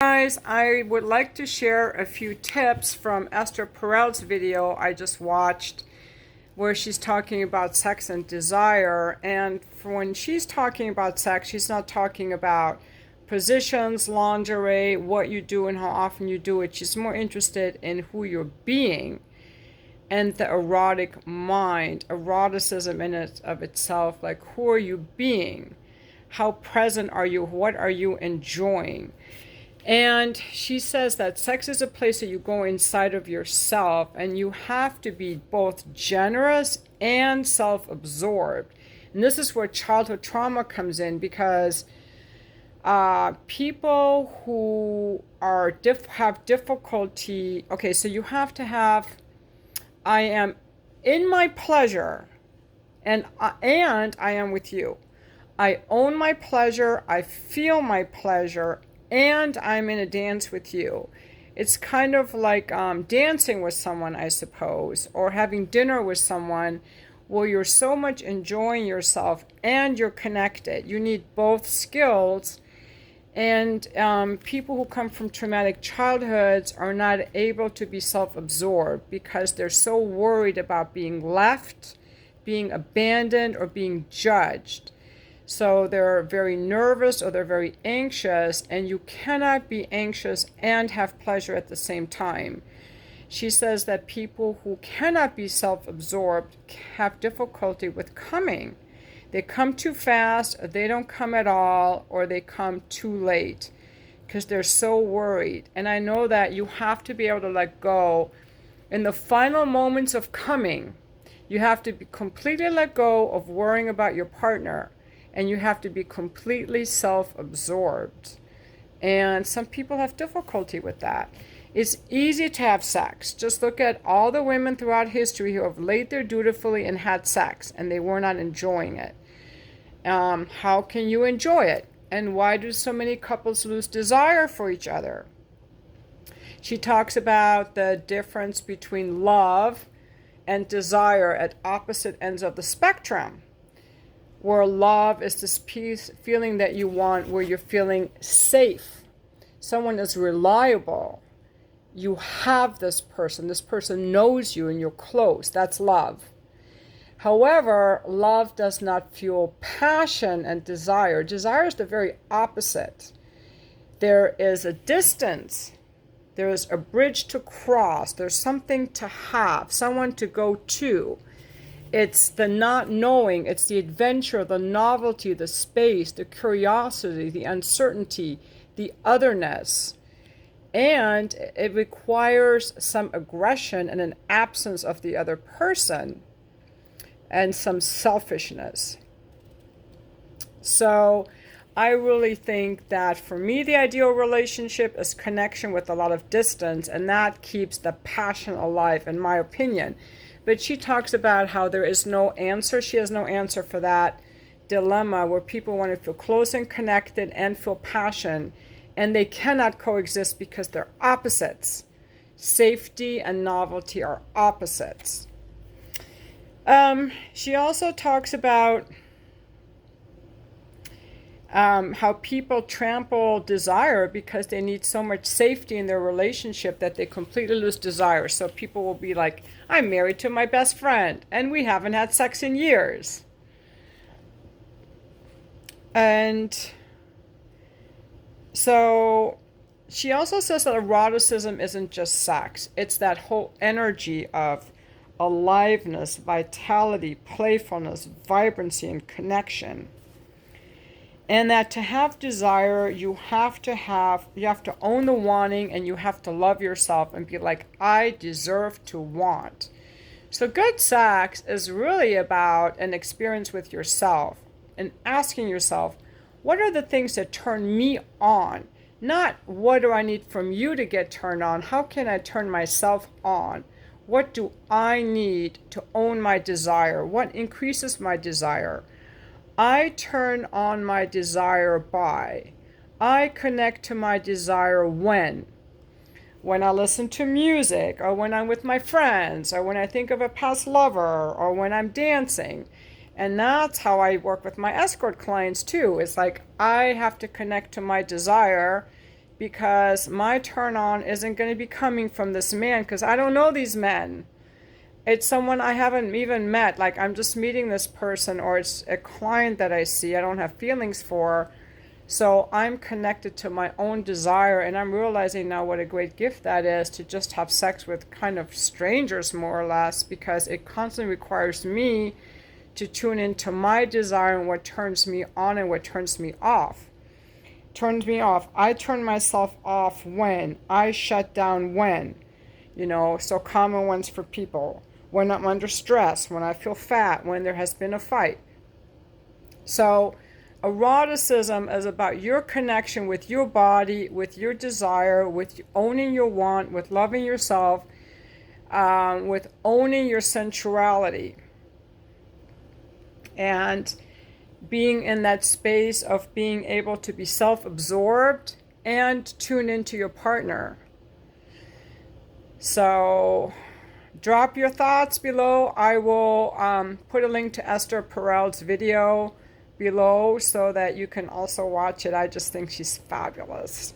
Guys, I would like to share a few tips from Esther Perel's video I just watched where she's talking about sex and desire. And for when she's talking about sex, she's not talking about positions, lingerie, what you do and how often you do it. She's more interested in who you're being and the erotic mind, eroticism in it of itself. Like, who are you being? How present are you? What are you enjoying? And she says that sex is a place that you go inside of yourself, and you have to be both generous and self-absorbed. And this is where childhood trauma comes in, because people who are have difficulty. Okay, so you have to have. I am in my pleasure, and I am with you. I own my pleasure. I feel my pleasure. And I'm in a dance with you. It's kind of like dancing with someone, I suppose, or having dinner with someone where you're so much enjoying yourself and you're connected. You need both skills. And people who come from traumatic childhoods are not able to be self-absorbed because they're so worried about being left, being abandoned, or being judged. So they're very nervous or they're very anxious, and you cannot be anxious and have pleasure at the same time. She says that people who cannot be self-absorbed have difficulty with coming. They come too fast, or they don't come at all, or they come too late because they're so worried. And I know that you have to be able to let go in the final moments of coming. You have to be completely let go of worrying about your partner. And you have to be completely self-absorbed. And some people have difficulty with that. It's easy to have sex. Just look at all the women throughout history who have laid there dutifully and had sex, and they were not enjoying it. How can you enjoy it? And why do so many couples lose desire for each other? She talks about the difference between love and desire at opposite ends of the spectrum. Where love is this peace feeling that you want, where you're feeling safe. Someone is reliable. You have this person knows you and you're close. That's love. However, love does not fuel passion and desire. Desire is the very opposite. There is a distance. There is a bridge to cross. There's something to have, someone to go to. It's the not knowing, it's the adventure, the novelty, the space, the curiosity, the uncertainty, the otherness. And it requires some aggression and an absence of the other person and some selfishness. So I really think that for me, the ideal relationship is connection with a lot of distance, and that keeps the passion alive, in my opinion. But she talks about how there is no answer. She has no answer for that dilemma where people want to feel close and connected and feel passion, and they cannot coexist because they're opposites. Safety and novelty are opposites. She also talks about how people trample desire because they need so much safety in their relationship that they completely lose desire. So people will be like, I'm married to my best friend and we haven't had sex in years. And so she also says that eroticism isn't just sex. It's that whole energy of aliveness, vitality, playfulness, vibrancy, and connection. And that to have desire, you have to own the wanting, and you have to love yourself and be like, I deserve to want. So good sex is really about an experience with yourself and asking yourself, what are the things that turn me on? Not what do I need from you to get turned on? How can I turn myself on? What do I need to own my desire? What increases my desire? I turn on my desire by. I connect to my desire when I listen to music, or when I'm with my friends, or when I think of a past lover, or when I'm dancing. And that's how I work with my escort clients too. It's like I have to connect to my desire because my turn on isn't going to be coming from this man, because I don't know these men. It's someone I haven't even met. Like, I'm just meeting this person, or it's a client that I see I don't have feelings for. So I'm connected to my own desire, and I'm realizing now what a great gift that is, to just have sex with kind of strangers, more or less, because it constantly requires me to tune into my desire and what turns me on and what turns me off. Turns me off. I turn myself off when I shut down, when, so common ones for people: when I'm under stress, when I feel fat, when there has been a fight. So eroticism is about your connection with your body, with your desire, with owning your want, with loving yourself, with owning your sensuality, and being in that space of being able to be self-absorbed and tune into your partner. So drop your thoughts below. I will put a link to Esther Perel's video below so that you can also watch it. I just think she's fabulous.